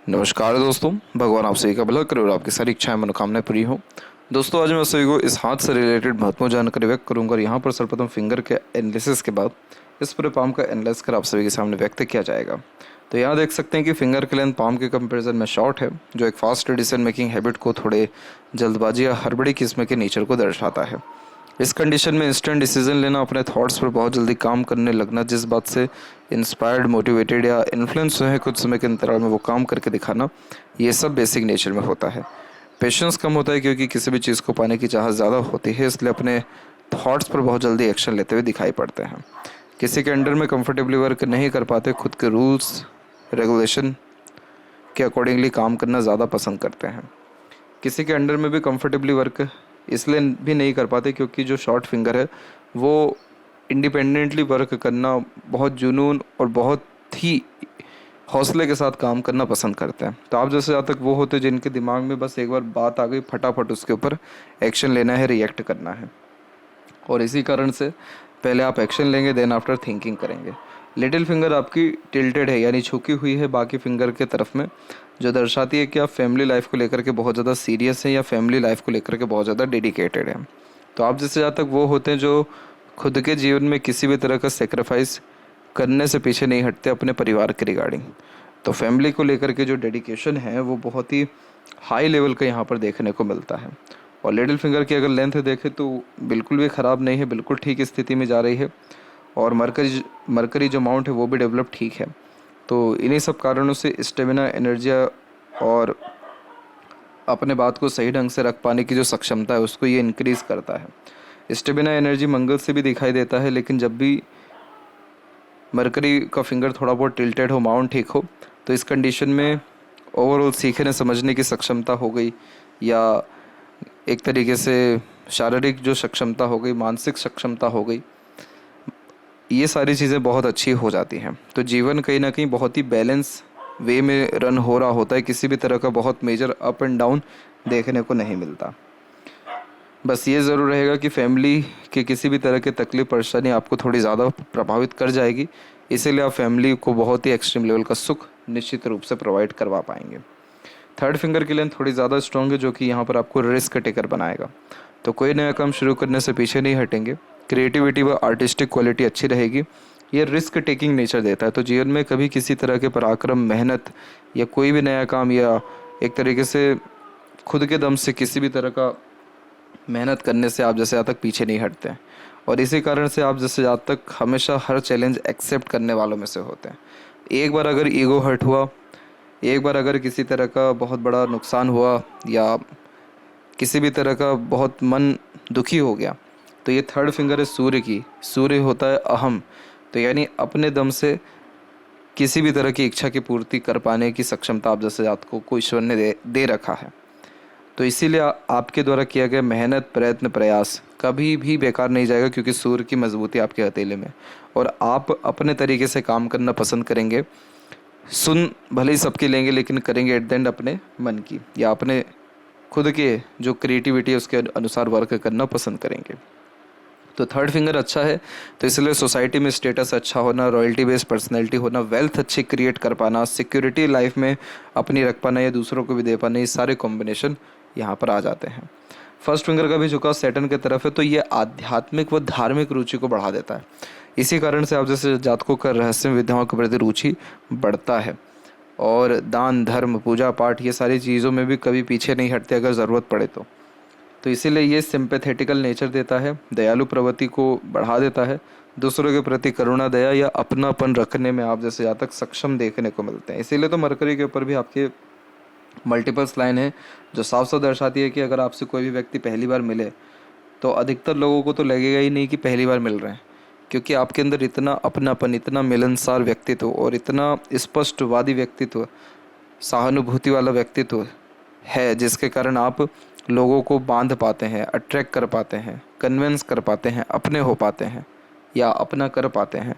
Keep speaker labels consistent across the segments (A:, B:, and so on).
A: नमस्कार दोस्तों, भगवान आप सभी का भला करे और आपकी सारी इच्छाएं मनोकामनाएं पूरी हो। दोस्तों, आज मैं सभी को इस हाथ से रिलेटेड महत्वपूर्ण जानकारी व्यक्त करूंगा और यहाँ पर सर्वप्रथम फिंगर के एनालिसिस के बाद इस पूरे पाम का एनालाइज कर आप सभी के सामने व्यक्त किया जाएगा। तो यहाँ देख सकते हैं कि फिंगर की लेंथ पाम के कंपेरिजन में शॉर्ट है, जो एक फास्ट डिसीजन मेकिंग हैबिट को थोड़े जल्दबाजी या हड़बड़ी किस्म के नेचर को दर्शाता है। इस कंडीशन में इंस्टेंट डिसीजन लेना, अपने थॉट्स पर बहुत जल्दी काम करने लगना, जिस बात से इंस्पायर्ड, मोटिवेटेड या इन्फ्लुएंस हुए हैं कुछ समय के अंतराल में वो काम करके दिखाना, ये सब बेसिक नेचर में होता है। पेशेंस कम होता है क्योंकि किसी भी चीज़ को पाने की चाहत ज़्यादा होती है, इसलिए अपने थॉट्स पर बहुत जल्दी एक्शन लेते हुए दिखाई पड़ते हैं। किसी के अंडर में कंफर्टेबली वर्क नहीं कर पाते, खुद के रूल्स रेगुलेशन के अकॉर्डिंगली काम करना ज़्यादा पसंद करते हैं। किसी के अंडर में भी कंफर्टेबली वर्क इसलिए भी नहीं कर पाते क्योंकि जो शॉर्ट फिंगर है वो इंडिपेंडेंटली वर्क करना, बहुत जुनून और बहुत ही हौसले के साथ काम करना पसंद करते हैं। तो आप जैसे जहाँ तक वो होते हैं जिनके दिमाग में बस एक बार बात आ गई, फटाफट उसके ऊपर एक्शन लेना है, रिएक्ट करना है, और इसी कारण से पहले आप एक्शन लेंगे, देन आफ्टर थिंकिंग करेंगे। लिटिल फिंगर आपकी टिल्टेड है, यानी झुकी हुई है बाकी फिंगर के तरफ में, जो दर्शाती है कि आप फैमिली लाइफ को लेकर के बहुत ज़्यादा सीरियस हैं या फैमिली लाइफ को लेकर के बहुत ज़्यादा डेडिकेटेड हैं। तो आप जैसे जहाँ तक वो होते हैं जो खुद के जीवन में किसी भी तरह का सेक्रीफाइस करने से पीछे नहीं हटते अपने परिवार के रिगार्डिंग। तो फैमिली को लेकर के जो डेडिकेशन है वो बहुत ही हाई लेवल का यहाँ पर देखने को मिलता है। और लिटिल फिंगर की अगर लेंथ देखें तो बिल्कुल भी ख़राब नहीं है, बिल्कुल ठीक स्थिति में जा रही है, और मरकरी जो अमाउंट है वो भी डेवलप ठीक है। तो इन्हीं सब कारणों से स्टेमिना, एनर्जी और अपने बात को सही ढंग से रख पाने की जो सक्षमता है उसको ये इंक्रीज़ करता है। स्टेमिना, एनर्जी मंगल से भी दिखाई देता है, लेकिन जब भी मरकरी का फिंगर थोड़ा बहुत टिल्टेड हो, माउंट ठीक हो, तो इस कंडीशन में ओवरऑल सीखने समझने की सक्षमता हो गई, या एक तरीके से शारीरिक जो सक्षमता हो गई, मानसिक सक्षमता हो गई, ये सारी चीज़ें बहुत अच्छी हो जाती हैं। तो जीवन कहीं ना कहीं बहुत ही बैलेंस वे में रन हो रहा होता है, किसी भी तरह का बहुत मेजर अप एंड डाउन देखने को नहीं मिलता। बस ये ज़रूर रहेगा कि फैमिली के किसी भी तरह की तकलीफ परेशानी आपको थोड़ी ज़्यादा प्रभावित कर जाएगी, इसीलिए आप फैमिली को बहुत ही एक्सट्रीम लेवल का सुख निश्चित रूप से प्रोवाइड करवा पाएंगे। थर्ड फिंगर की लेंथ थोड़ी ज़्यादा स्ट्रॉन्ग है, जो कि यहाँ पर आपको रिस्क टेकर बनाएगा। तो कोई नया काम शुरू करने से पीछे नहीं हटेंगे, क्रिएटिविटी व आर्टिस्टिक क्वालिटी अच्छी रहेगी, ये रिस्क टेकिंग नेचर देता है। तो जीवन में कभी किसी तरह के पराक्रम, मेहनत या कोई भी नया काम या एक तरीके से खुद के दम से किसी भी तरह का मेहनत करने से आप जैसे आज तक पीछे नहीं हटते हैं, और इसी कारण से आप जैसे आज तक हमेशा हर चैलेंज एक्सेप्ट करने वालों में से होते हैं। एक बार अगर ईगो हर्ट हुआ, एक बार अगर किसी तरह का बहुत बड़ा नुकसान हुआ या किसी भी तरह का बहुत मन दुखी हो गया, तो ये थर्ड फिंगर है सूर्य की। सूर्य होता है अहम, तो यानी अपने दम से किसी भी तरह की इच्छा की पूर्ति कर पाने की सक्षमता आप जैसे जात को ईश्वर ने दे रखा है। तो इसीलिए आपके द्वारा किया गया मेहनत, प्रयत्न, प्रयास कभी भी बेकार नहीं जाएगा, क्योंकि सूर्य की मजबूती आपके हथेली में, और आप अपने तरीके से काम करना पसंद करेंगे। सुन भले ही सबकी लेंगे, लेकिन करेंगे एट द एंड अपने मन की या अपने खुद के जो क्रिएटिविटी है उसके अनुसार वर्क करना पसंद करेंगे। तो थर्ड फिंगर अच्छा है, तो इसलिए सोसाइटी में स्टेटस अच्छा होना, रॉयल्टी बेस्ड पर्सनैलिटी होना, वेल्थ अच्छी क्रिएट कर पाना, सिक्योरिटी लाइफ में अपनी रख पाना या दूसरों को भी दे पाना, ये सारे कॉम्बिनेशन यहाँ पर आ जाते हैं। फर्स्ट फिंगर का भी झुकाव सैटर्न की तरफ है, तो ये आध्यात्मिक व धार्मिक रुचि को बढ़ा देता है। इसी कारण से आप जैसे जातकों का रहस्य विद्याओं के प्रति रुचि बढ़ता है, और दान, धर्म, पूजा पाठ, ये सारी चीज़ों में भी कभी पीछे नहीं हटते अगर ज़रूरत पड़े तो इसीलिए ये सिंपैथेटिकल नेचर देता है, दयालु प्रवृत्ति को बढ़ा देता है, दूसरों के प्रति करुणा, दया या अपनापन रखने में आप जैसे यहाँ तक सक्षम देखने को मिलते हैं। इसीलिए तो मरकरी के ऊपर भी आपके मल्टीपल्स लाइन है, जो साफ साफ दर्शाती है कि अगर आपसे कोई भी व्यक्ति पहली बार मिले तो अधिकतर लोगों को तो लगेगा ही नहीं कि पहली बार मिल रहे हैं, क्योंकि आपके अंदर इतना अपनापन, इतना मिलनसार व्यक्तित्व और इतना स्पष्टवादी व्यक्तित्व, सहानुभूति वाला व्यक्तित्व है, जिसके कारण आप लोगों को बांध पाते हैं, अट्रैक्ट कर पाते हैं, कन्विंस कर पाते हैं, अपने हो पाते हैं या अपना कर पाते हैं।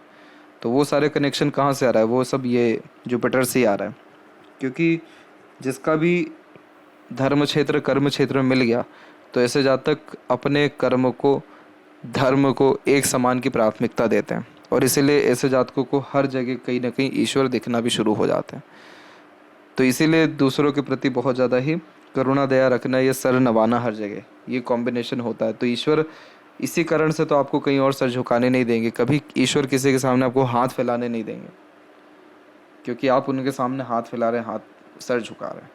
A: तो वो सारे कनेक्शन कहाँ से आ रहा है? वो सब ये जुपिटर से ही आ रहा है, क्योंकि जिसका भी धर्म क्षेत्र, कर्म क्षेत्र में मिल गया, तो ऐसे जातक अपने कर्म को, धर्म को एक समान की प्राथमिकता देते हैं, और इसीलिए ऐसे जातकों को हर जगह कहीं ना कहीं ईश्वर दिखना भी शुरू हो जाते हैं। तो इसीलिए दूसरों के प्रति बहुत ज़्यादा ही करुणा दया रखना, ये सर नवाना हर जगह, ये कॉम्बिनेशन होता है। तो ईश्वर इसी कारण से तो आपको कहीं और सर झुकाने नहीं देंगे, कभी ईश्वर किसी के सामने आपको हाथ फैलाने नहीं देंगे, क्योंकि आप उनके सामने हाथ फैला रहे हैं, हाथ सर झुका रहे हैं।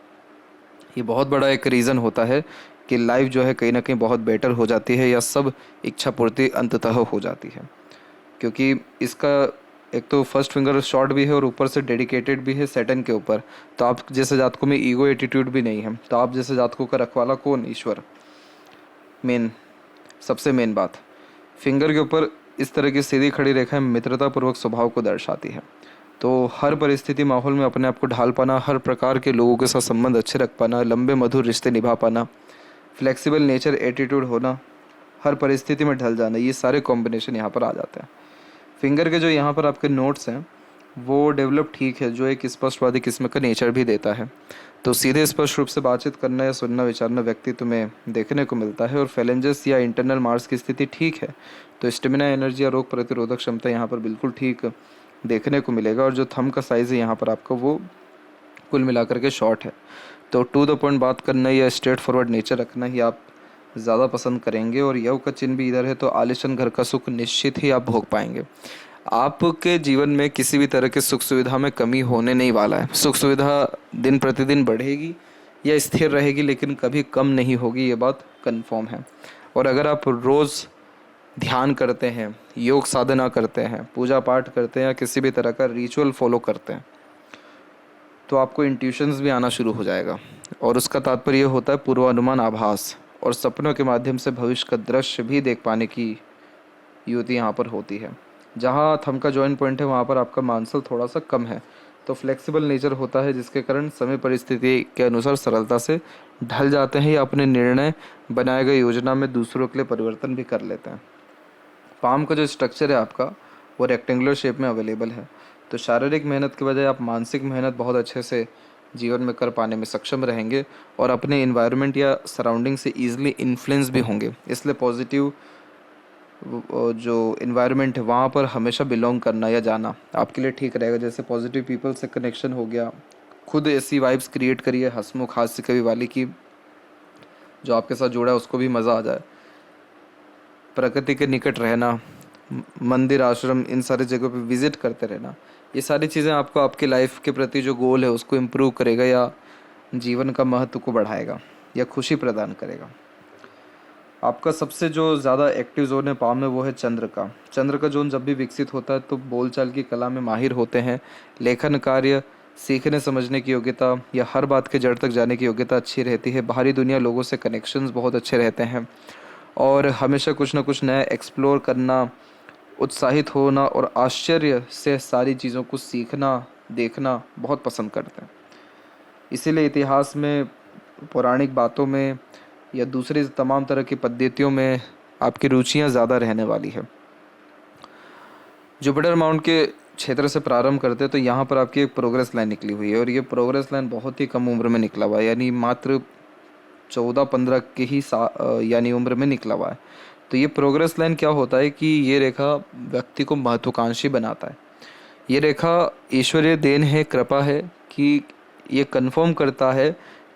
A: ये बहुत बड़ा एक रीज़न होता है कि लाइफ जो है कहीं ना कहीं बहुत बेटर हो जाती है, या सब इच्छा पूर्ति अंततः हो जाती है। क्योंकि इसका एक तो फर्स्ट फिंगर शॉर्ट भी है और ऊपर से डेडिकेटेड भी है सैटर्न के ऊपर। तो आप जैसे जातकों में ईगो एटीट्यूड भी नहीं है, तो आप जैसे जातकों का रखवाला कौन? ईश्वर। मेन, सबसे मेन बात, फिंगर के ऊपर इस तरह की सीधी खड़ी रेखाएं मित्रतापूर्वक स्वभाव को दर्शाती है। तो हर परिस्थिति माहौल में अपने आप को ढाल पाना, हर प्रकार के लोगों के साथ संबंध अच्छे रख पाना, लंबे मधुर रिश्ते निभा पाना, फ्लेक्सिबल नेचर एटीट्यूड होना, हर परिस्थिति में ढल जाना, ये सारे कॉम्बिनेशन यहाँ पर आ जाते हैं। फिंगर के जो यहाँ पर आपके नोट्स हैं वो डेवलप ठीक है, जो एक स्पष्टवादी किस्म का नेचर भी देता है। तो सीधे स्पष्ट रूप से बातचीत करना या सुनना विचारना व्यक्तित्व में देखने को मिलता है। और फैलेंजेस या इंटरनल मार्स की स्थिति ठीक है, तो स्टेमिना, एनर्जी या रोग प्रतिरोधक क्षमता यहाँ पर बिल्कुल ठीक देखने को मिलेगा। और जो थंब का साइज़ है यहाँ पर आपका वो कुल मिलाकर के शॉर्ट है। तो टू द पॉइंट बात करना या स्ट्रेट फॉरवर्ड नेचर रखना ही आप ज़्यादा पसंद करेंगे। और यव का चिन्ह भी इधर है, तो आलिशान घर का सुख निश्चित ही आप भोग पाएंगे। आपके जीवन में किसी भी तरह के सुख सुविधा में कमी होने नहीं वाला है। सुख सुविधा दिन प्रतिदिन बढ़ेगी या स्थिर रहेगी, लेकिन कभी कम नहीं होगी, ये बात कंफर्म है। और अगर आप रोज़ ध्यान करते हैं, योग साधना करते हैं, पूजा पाठ करते हैं या किसी भी तरह का रिचुअल फॉलो करते हैं, तो आपको इंट्यूशंस भी आना शुरू हो जाएगा। और उसका तात्पर्य ये होता है पूर्वानुमान, आभास और सपनों के माध्यम से भविष्य का दृश्य भी देख पाने की युक्ति यहाँ पर होती है। जहाँ थंब का जॉइंट पॉइंट है वहाँ पर आपका मानसल थोड़ा सा कम है, तो फ्लेक्सिबल नेचर होता है, जिसके कारण समय परिस्थिति के अनुसार सरलता से ढल जाते हैं या अपने निर्णय बनाए गए योजना में दूसरों के लिए परिवर्तन भी कर लेते हैं। पाम का जो स्ट्रक्चर है आपका वो रेक्टेंगुलर शेप में अवेलेबल है। तो शारीरिक मेहनत के बजाय आप मानसिक मेहनत बहुत अच्छे से जीवन में कर पाने में सक्षम रहेंगे और अपने इन्वायरमेंट या सराउंडिंग से ईजिली इन्फ्लुएंस भी होंगे। इसलिए पॉजिटिव जो इन्वायरमेंट है वहाँ पर हमेशा बिलोंग करना या जाना आपके लिए ठीक रहेगा। जैसे पॉजिटिव पीपल से कनेक्शन हो गया, खुद ऐसी वाइब्स क्रिएट करिए हंसमुख हास्य कवि वाली की, जो आपके साथ जुड़ा है उसको भी मज़ा आ जाए। प्रकृति के निकट रहना, मंदिर आश्रम इन सारी जगहों पे विज़िट करते रहना, ये सारी चीज़ें आपको आपके लाइफ के प्रति जो गोल है उसको इम्प्रूव करेगा या जीवन का महत्व को बढ़ाएगा या खुशी प्रदान करेगा। आपका सबसे जो ज़्यादा एक्टिव जोन है पाम में वो है चंद्र का। चंद्र का जोन जब भी विकसित होता है तो बोलचाल की कला में माहिर होते हैं, लेखन कार्य, सीखने समझने की योग्यता या हर बात के जड़ तक जाने की योग्यता अच्छी रहती है। बाहरी दुनिया लोगों से कनेक्शंस बहुत अच्छे रहते हैं और हमेशा कुछ ना कुछ नया एक्सप्लोर करना, उत्साहित होना और आश्चर्य से सारी चीज़ों को सीखना देखना बहुत पसंद करते हैं। इसीलिए इतिहास में, पौराणिक बातों में या दूसरी तमाम तरह की पद्धतियों में आपकी रुचियां ज़्यादा रहने वाली है। जुपिटर माउंट के क्षेत्र से प्रारंभ करते हैं तो यहाँ पर आपकी एक प्रोग्रेस लाइन निकली हुई है और ये प्रोग्रेस लाइन बहुत ही कम उम्र में निकला हुआ है, यानी मात्र 14-15 की ही यानी उम्र में निकला हुआ है। तो ये प्रोग्रेस लाइन क्या होता है कि ये रेखा व्यक्ति को महत्वाकांक्षी बनाता है। ये रेखा ईश्वरीय देन है, कृपा है कि ये कन्फर्म करता है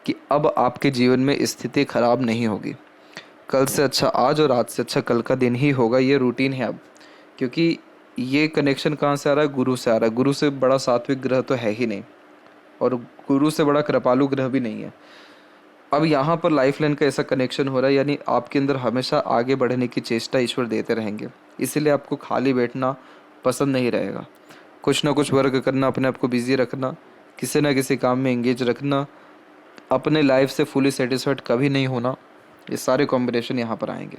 A: कि अब आपके जीवन में स्थिति खराब नहीं होगी। कल से अच्छा आज और आज से अच्छा कल का दिन ही होगा, ये रूटीन है अब। क्योंकि ये कनेक्शन कहाँ से आ रहा है? गुरु से आ रहा है। गुरु से बड़ा सात्विक ग्रह तो है ही नहीं और गुरु से बड़ा कृपालु ग्रह भी नहीं है। अब यहाँ पर लाइफ लाइन का ऐसा कनेक्शन हो रहा है, यानी आपके अंदर हमेशा आगे बढ़ने की चेष्टा ईश्वर देते रहेंगे। इसीलिए आपको खाली बैठना पसंद नहीं रहेगा। कुछ ना कुछ वर्क करना, अपने आप को बिजी रखना, किसी ना किसी काम में एंगेज रखना, अपने लाइफ से फुली सेटिस्फाइड कभी नहीं होना, ये सारे कॉम्बिनेशन यहाँ पर आएंगे।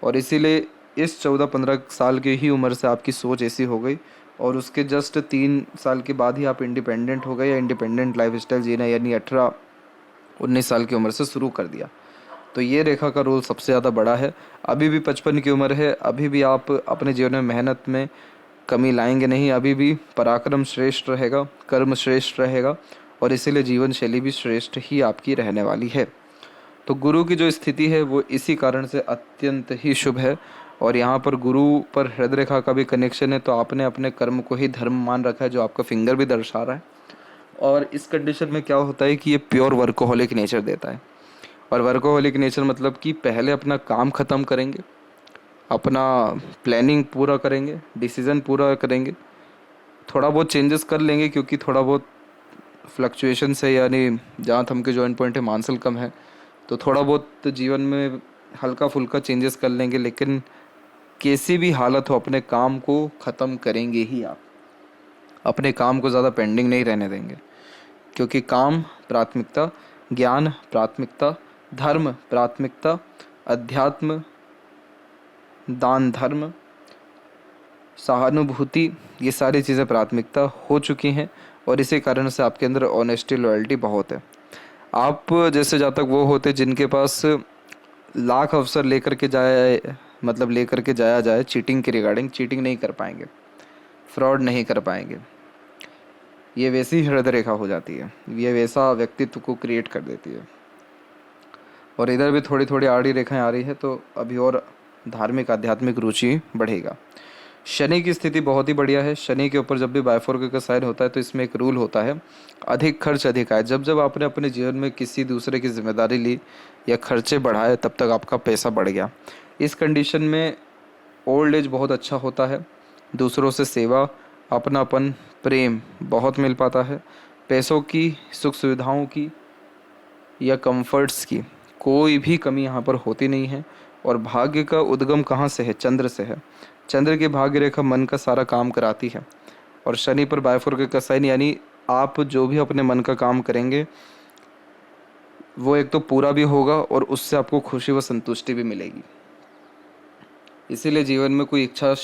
A: और इसीलिए इस 14-15 साल की ही उम्र से आपकी सोच ऐसी हो गई और उसके जस्ट 3 साल के बाद ही आप इंडिपेंडेंट हो गए या इंडिपेंडेंट लाइफस्टाइल जीना यानी 18-19 साल की उम्र से शुरू कर दिया। तो ये रेखा का रोल सबसे ज़्यादा बड़ा है। अभी भी 55 की उम्र है, अभी भी आप अपने जीवन में मेहनत में कमी लाएंगे नहीं, अभी भी पराक्रम श्रेष्ठ रहेगा, कर्म श्रेष्ठ रहेगा और इसीलिए जीवन शैली भी श्रेष्ठ ही आपकी रहने वाली है। तो गुरु की जो स्थिति है वो इसी कारण से अत्यंत ही शुभ है और यहाँ पर गुरु पर हृदय रेखा का भी कनेक्शन है, तो आपने अपने कर्म को ही धर्म मान रखा है, जो आपका फिंगर भी दर्शा रहा है। और इस कंडीशन में क्या होता है कि ये प्योर वर्कोहॉलिक नेचर देता है। और वर्कोहॉलिक नेचर मतलब कि पहले अपना काम ख़त्म करेंगे, अपना प्लानिंग पूरा करेंगे, डिसीज़न पूरा करेंगे, थोड़ा बहुत चेंजेस कर लेंगे क्योंकि थोड़ा बहुत फ्लक्चुएशंस है, यानी जहाँ थम के जॉइंट पॉइंट है मांसल कम है, तो थोड़ा बहुत तो जीवन में हल्का फुल्का चेंजेस कर लेंगे, लेकिन कैसी भी हालत हो अपने काम को ख़त्म करेंगे ही आप। अपने काम को ज़्यादा पेंडिंग नहीं रहने देंगे, क्योंकि काम प्राथमिकता, ज्ञान प्राथमिकता, धर्म प्राथमिकता, अध्यात्म, दान धर्म, सहानुभूति, ये सारी चीज़ें प्राथमिकता हो चुकी हैं। और इसी कारण से आपके अंदर ऑनेस्टी, लॉयल्टी बहुत है। आप जैसे जातक वो होते जिनके पास लाख अवसर लेकर के जाए, मतलब लेकर के जाया जाए चीटिंग के रिगार्डिंग, चीटिंग नहीं कर पाएंगे, फ्रॉड नहीं कर पाएंगे। ये वैसी हृदय रेखा हो जाती है, ये वैसा व्यक्तित्व को क्रिएट कर देती है। और इधर भी थोड़ी थोड़ी आड़ी रेखाएं आ रही है, तो अभी और धार्मिक आध्यात्मिक रुचि बढ़ेगा। शनि की स्थिति बहुत ही बढ़िया है। शनि के ऊपर जब भी बायफोर्क का साइन होता है तो इसमें एक रूल होता है, अधिक खर्च अधिक आय। जब जब आपने अपने जीवन में किसी दूसरे की जिम्मेदारी ली या खर्चे बढ़ाए, तब तक आपका पैसा बढ़ गया। इस कंडीशन में ओल्ड एज बहुत अच्छा होता है, दूसरों से सेवा, अपनापन, प्रेम बहुत मिल पाता है। पैसों की, सुख सुविधाओं की या कंफर्ट्स की कोई भी कमी यहाँ पर होती नहीं है। और भाग्य का उद्गम कहाँ से है? चंद्र से है। चंद्र की भाग्य रेखा मन का सारा काम कराती है। और शनि पर बायफोर्क का साइन, यानी आप जो भी अपने मन का काम करेंगे वो एक तो पूरा भी होगा और उससे आपको खुशी व संतुष्टि भी मिलेगी। इसीलिए जीवन में कोई इच्छा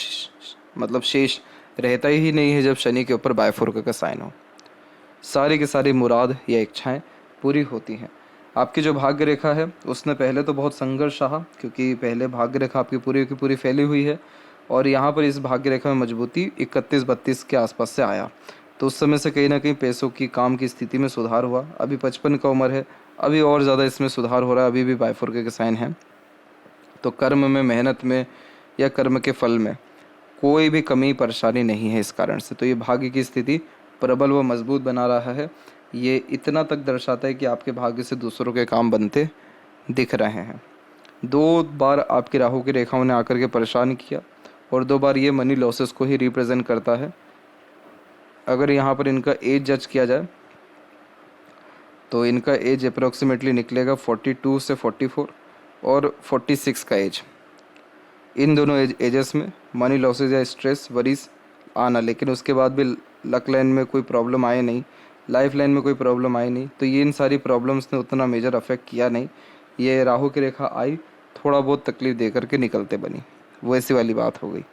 A: मतलब शेष रहता ही नहीं है जब शनि के ऊपर बायफोर्क का साइन हो। सारी की सारी मुराद या इच्छाएं पूरी होती हैं। आपकी जो भाग्य रेखा है उसने पहले तो बहुत संघर्ष सहा, क्योंकि पहले भाग्य रेखा आपकी पूरी की पूरी फैली हुई है। और यहाँ पर इस भाग्य रेखा में मजबूती 31-32 के आसपास से आया, तो उस समय से कहीं ना कहीं पैसों की, काम की स्थिति में सुधार हुआ। अभी 55 का उम्र है, अभी और ज़्यादा इसमें सुधार हो रहा है। अभी भी बायफोर्क के साइन है, तो कर्म में, मेहनत में या कर्म के फल में कोई भी कमी परेशानी नहीं है इस कारण से। तो ये भाग्य की स्थिति प्रबल व मजबूत बना रहा है। ये इतना तक दर्शाता है कि आपके भाग्य से दूसरों के काम बनते दिख रहे हैं। 2 बार आपकी राहु की रेखाओं ने आकर के परेशान किया, और 2 बार ये मनी लॉसेस को ही रिप्रेजेंट करता है। अगर यहाँ पर इनका एज जज किया जाए तो इनका एज अप्रोक्सीमेटली निकलेगा 42 से 44 और 46 का एज। इन दोनों एजेस में मनी लॉसेज या स्ट्रेस, वरीज आना, लेकिन उसके बाद भी लक लाइन में कोई प्रॉब्लम आए नहीं, लाइफ लाइन में कोई प्रॉब्लम आई नहीं, तो ये इन सारी प्रॉब्लम्स ने उतना मेजर अफेक्ट किया नहीं। ये राहु की रेखा आई, थोड़ा बहुत तकलीफ दे करके निकलते बनी, वैसी वाली बात हो गई।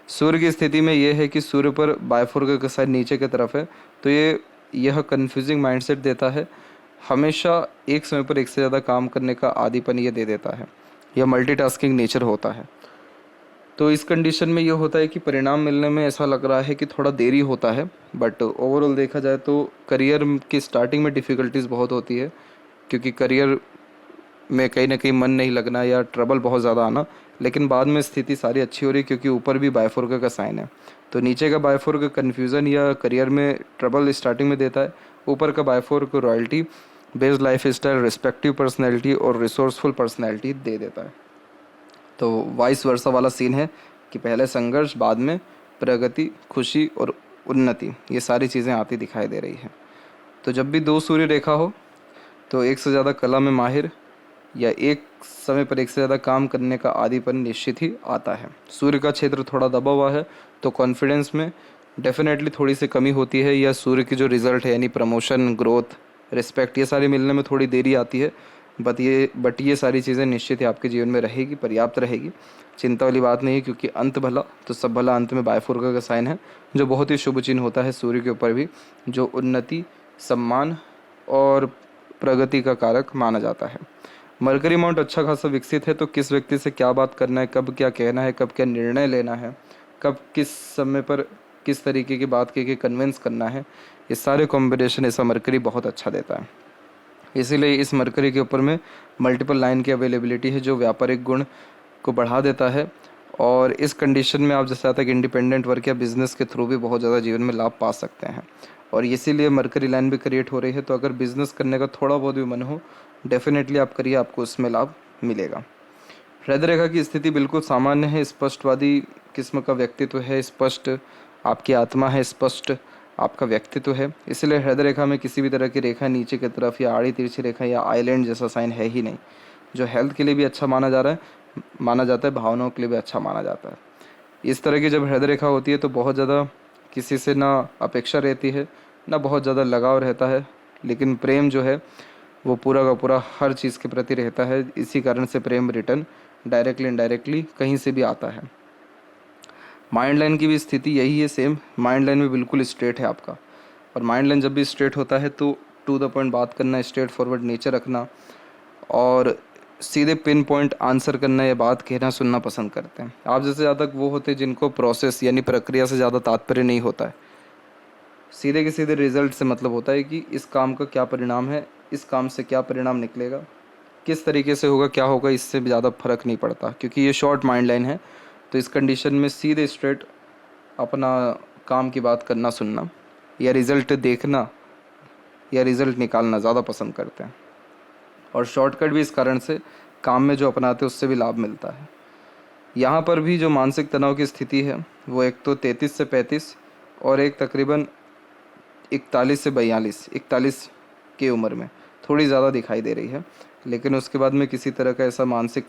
A: सूर्य की स्थिति में ये है कि सूर्य पर बायफोर्क का साइन नीचे की तरफ है, तो यह कन्फ्यूजिंग माइंडसेट देता है। हमेशा एक समय पर एक से ज़्यादा काम करने का आदीपन ये दे देता है, यह मल्टीटास्किंग नेचर होता है। तो इस कंडीशन में ये होता है कि परिणाम मिलने में ऐसा लग रहा है कि थोड़ा देरी होता है, बट ओवरऑल देखा जाए तो करियर की स्टार्टिंग में डिफ़िकल्टीज़ बहुत होती है, क्योंकि करियर में कहीं ना कहीं मन नहीं लगना या ट्रबल बहुत ज़्यादा आना, लेकिन बाद में स्थिति सारी अच्छी हो रही है, क्योंकि ऊपर भी बायफोर्क का साइन है। तो नीचे का बायफोर्क कन्फ्यूज़न या करियर में ट्रबल स्टार्टिंग में देता है, ऊपर का bifork royalty, based lifestyle, respective personality और रिसोर्सफुल पर्सनैलिटी दे देता है। तो वाइस वर्सा वाला सीन है कि पहले संघर्ष, बाद में प्रगति, खुशी और उन्नति, ये सारी चीज़ें आती दिखाई दे रही हैं। तो जब भी 2 सूर्य रेखा हो तो एक से ज़्यादा कला में माहिर या एक समय पर एक से ज़्यादा काम करने का आदीपन निश्चित ही आता है। सूर्य का क्षेत्र थोड़ा दबा हुआ है तो कॉन्फिडेंस में डेफिनेटली थोड़ी सी कमी होती है, या सूर्य की जो रिज़ल्ट है यानी प्रमोशन, ग्रोथ, रिस्पेक्ट, ये सारी मिलने में थोड़ी देरी आती है। बट ये सारी चीज़ें निश्चित ही आपके जीवन में रहेगी, पर्याप्त रहेगी, चिंता वाली बात नहीं है, क्योंकि अंत भला तो सब भला अंत में बायफोर्क का साइन है, जो बहुत ही शुभ चिन्ह होता है सूर्य के ऊपर भी, जो उन्नति, सम्मान और प्रगति का कारक माना जाता है। मरकरी माउंट अच्छा खासा विकसित है, तो किस व्यक्ति से क्या बात करना है, कब क्या कहना है, कब क्या निर्णय लेना है, कब किस समय पर किस तरीके की बात के कन्विंस करना है, ये सारे कॉम्बिनेशन ऐसा मरकरी बहुत अच्छा देता है। इसीलिए इस मरकरी के ऊपर में मल्टीपल लाइन की अवेलेबिलिटी है, जो व्यापारिक गुण को बढ़ा देता है और इस कंडीशन में आप जैसे तक इंडिपेंडेंट वर्क या बिजनेस के थ्रू भी बहुत ज़्यादा जीवन में लाभ पा सकते हैं। और इसीलिए मरकरी लाइन भी क्रिएट हो रही है। तो अगर बिजनेस करने का थोड़ा बहुत भी मन हो, डेफिनेटली आप करिए, आपको उसमें लाभ मिलेगा। हृदय रेखा की स्थिति बिल्कुल सामान्य है, स्पष्टवादी किस्म का व्यक्तित्व है, स्पष्ट आपकी आत्मा है, स्पष्ट आपका व्यक्तित्व है। इसलिए हृदय रेखा में किसी भी तरह की रेखा नीचे की तरफ या आड़ी तिरछी रेखा या आइलैंड जैसा साइन है ही नहीं, जो हेल्थ के लिए भी अच्छा माना जाता है, भावनाओं के लिए भी अच्छा माना जाता है। इस तरह की जब हृदय रेखा होती है तो बहुत ज़्यादा किसी से ना अपेक्षा रहती है, ना बहुत ज़्यादा लगाव रहता है, लेकिन प्रेम जो है वो पूरा का पूरा हर चीज़ के प्रति रहता है। इसी कारण से प्रेम रिटर्न डायरेक्टली इनडायरेक्टली कहीं से भी आता है। माइंड लाइन की भी स्थिति यही है, सेम। माइंड लाइन में बिल्कुल स्ट्रेट है आपका, और माइंड लाइन जब भी स्ट्रेट होता है तो टू द पॉइंट बात करना, स्ट्रेट फॉरवर्ड नेचर रखना और सीधे पिन पॉइंट आंसर करना या बात कहना सुनना पसंद करते हैं। आप जैसे ज़्यादा वो होते हैं जिनको प्रोसेस यानी प्रक्रिया से ज़्यादा तात्पर्य नहीं होता है, सीधे के सीधे रिजल्ट से मतलब होता है कि इस काम का क्या परिणाम है, इस काम से क्या परिणाम निकलेगा, किस तरीके से होगा, क्या होगा, इससे ज़्यादा फर्क नहीं पड़ता, क्योंकि ये शॉर्ट माइंड लाइन है। तो इस कंडीशन में सीधे स्ट्रेट अपना काम की बात करना सुनना या रिज़ल्ट देखना या रिज़ल्ट निकालना ज़्यादा पसंद करते हैं। और शॉर्टकट भी इस कारण से काम में जो अपनाते हैं उससे भी लाभ मिलता है। यहाँ पर भी जो मानसिक तनाव की स्थिति है वो एक तो 33 से 35 और एक तकरीबन 41 से 41 की उम्र में थोड़ी ज़्यादा दिखाई दे रही है, लेकिन उसके बाद में किसी तरह का ऐसा मानसिक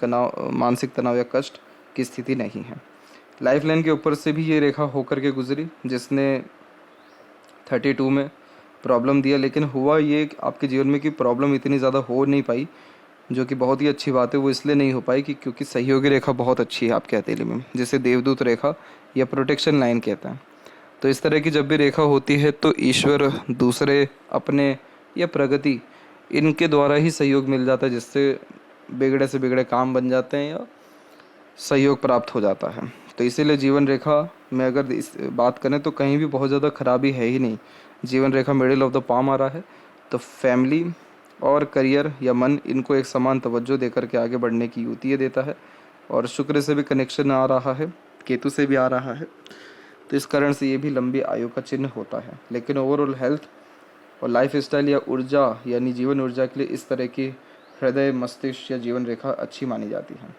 A: तनाव या कष्ट की स्थिति नहीं है। लाइफ लाइन के ऊपर से भी ये रेखा होकर के गुजरी, जिसने 32 में प्रॉब्लम दिया, लेकिन हुआ ये आपके जीवन में कि प्रॉब्लम इतनी ज़्यादा हो नहीं पाई, जो कि बहुत ही अच्छी बात है। वो इसलिए नहीं हो पाई कि क्योंकि सहयोगी रेखा बहुत अच्छी है आपके हथेली में, जिसे देवदूत रेखा या प्रोटेक्शन लाइन कहते हैं। तो इस तरह की जब भी रेखा होती है तो ईश्वर, दूसरे, अपने या प्रगति, इनके द्वारा ही सहयोग मिल जाता है, जिससे बिगड़े से बिगड़े काम बन जाते हैं या सहयोग प्राप्त हो जाता है। तो इसीलिए जीवन रेखा में अगर इस बात करें तो कहीं भी बहुत ज़्यादा खराबी है ही नहीं। जीवन रेखा मिडिल ऑफ द पाम आ रहा है, तो फैमिली और करियर या मन, इनको एक समान तवज्जो देकर के आगे बढ़ने की युक्ति देता है। और शुक्र से भी कनेक्शन आ रहा है, केतु से भी आ रहा है, तो इस कारण से ये भी लंबी आयु का चिन्ह होता है। लेकिन ओवरऑल हेल्थ और लाइफ स्टाइल या ऊर्जा यानी जीवन ऊर्जा के लिए इस तरह की हृदय, मस्तिष्क या जीवन रेखा अच्छी मानी जाती है।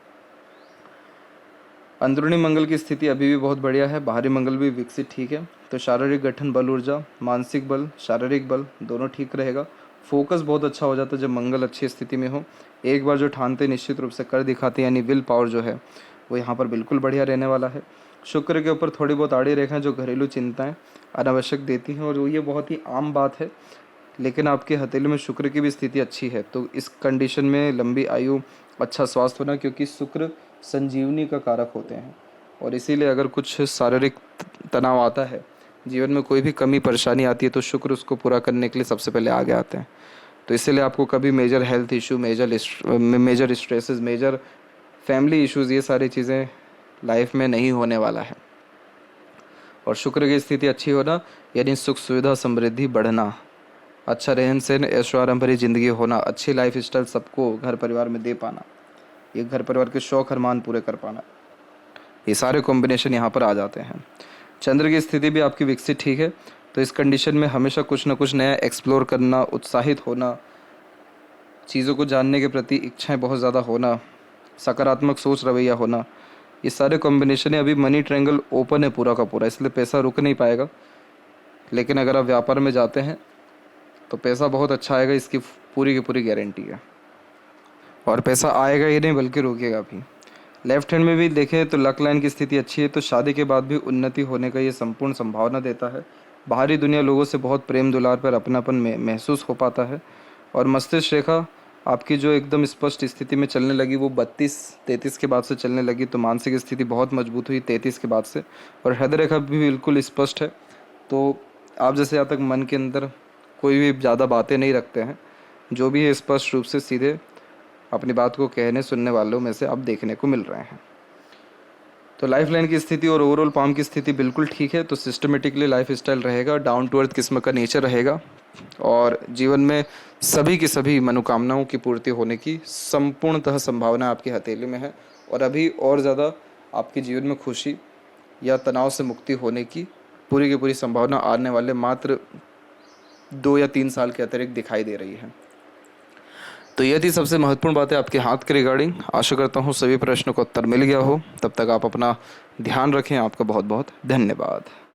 A: अंदरूनी मंगल की स्थिति अभी भी बहुत बढ़िया है, बाहरी मंगल भी विकसित ठीक है। तो शारीरिक गठन, बल, ऊर्जा, मानसिक बल, शारीरिक बल दोनों ठीक रहेगा। फोकस बहुत अच्छा हो जाता है जब मंगल अच्छी स्थिति में हो। एक बार जो ठानते निश्चित रूप से कर दिखाते, यानी विल पावर जो है वो यहाँ पर बिल्कुल बढ़िया रहने वाला है। शुक्र के ऊपर थोड़ी बहुत आड़ी रेखाएं जो घरेलू चिंताएं अनावश्यक देती हैं, और ये बहुत ही आम बात है, लेकिन आपके हथेली में शुक्र की भी स्थिति अच्छी है। तो इस कंडीशन में लंबी आयु, अच्छा स्वास्थ्य होना, क्योंकि शुक्र संजीवनी का कारक होते हैं। और इसीलिए अगर कुछ शारीरिक तनाव आता है, जीवन में कोई भी कमी परेशानी आती है, तो शुक्र उसको पूरा करने के लिए सबसे पहले आगे आते हैं। तो इसीलिए आपको कभी major health issue, major stresses, major family issues, ये सारी चीज़ें लाइफ में नहीं होने वाला है। और शुक्र की स्थिति अच्छी होना यानी सुख सुविधा, समृद्धि बढ़ना, अच्छा रहन सहन, ऐशो आराम भरी ज़िंदगी होना, अच्छी लाइफ स्टाइल सबको घर परिवार में दे पाना, ये घर परिवार के शौक अरमान पूरे कर पाना, ये सारे कॉम्बिनेशन यहाँ पर आ जाते हैं। चंद्र की स्थिति भी आपकी विकसित ठीक है। तो इस कंडीशन में हमेशा कुछ ना कुछ नया एक्सप्लोर करना, उत्साहित होना, चीज़ों को जानने के प्रति इच्छाएं बहुत ज़्यादा होना, सकारात्मक सोच रवैया होना, ये सारे कॉम्बिनेशन है। अभी मनी ट्रायंगल ओपन है पूरा का पूरा, इसलिए पैसा रुक नहीं पाएगा। लेकिन अगर आप व्यापार में जाते हैं तो पैसा बहुत अच्छा आएगा, इसकी पूरी की पूरी गारंटी है। और पैसा आएगा ही नहीं बल्कि रुकेगा भी। लेफ्ट हैंड में भी देखें तो लक लाइन की स्थिति अच्छी है, तो शादी के बाद भी उन्नति होने का ये संपूर्ण संभावना देता है। बाहरी दुनिया, लोगों से बहुत प्रेम दुलार पर अपनापन महसूस हो पाता है। और मस्तिष्क रेखा आपकी जो एकदम स्पष्ट स्थिति में चलने लगी वो 32-33 के बाद से चलने लगी, तो मानसिक स्थिति बहुत मजबूत हुई 33 के बाद से। और हृदय रेखा भी बिल्कुल स्पष्ट है। तो आप जैसे यहाँ तक मन के अंदर कोई भी ज़्यादा बातें नहीं रखते हैं, जो भी है स्पष्ट रूप से सीधे अपनी बात को कहने सुनने वालों में से आप देखने को मिल रहे हैं। तो लाइफ लाइन की स्थिति और ओवरऑल पाम की स्थिति बिल्कुल ठीक है। तो सिस्टमेटिकली लाइफ स्टाइल रहेगा, डाउन टू अर्थ किस्म का नेचर रहेगा, और जीवन में सभी की सभी मनोकामनाओं की पूर्ति होने की संपूर्णतः संभावना आपकी हथेली में है। और अभी और ज़्यादा आपके जीवन में खुशी या तनाव से मुक्ति होने की पूरी संभावना आने वाले मात्र 2 या 3 साल के अतिरिक्त दिखाई दे रही है। तो यह थी सबसे महत्वपूर्ण बातें आपके हाथ के रिगार्डिंग। आशा करता हूँ सभी प्रश्नों का उत्तर मिल गया हो। तब तक आप अपना ध्यान रखें। आपका बहुत बहुत धन्यवाद।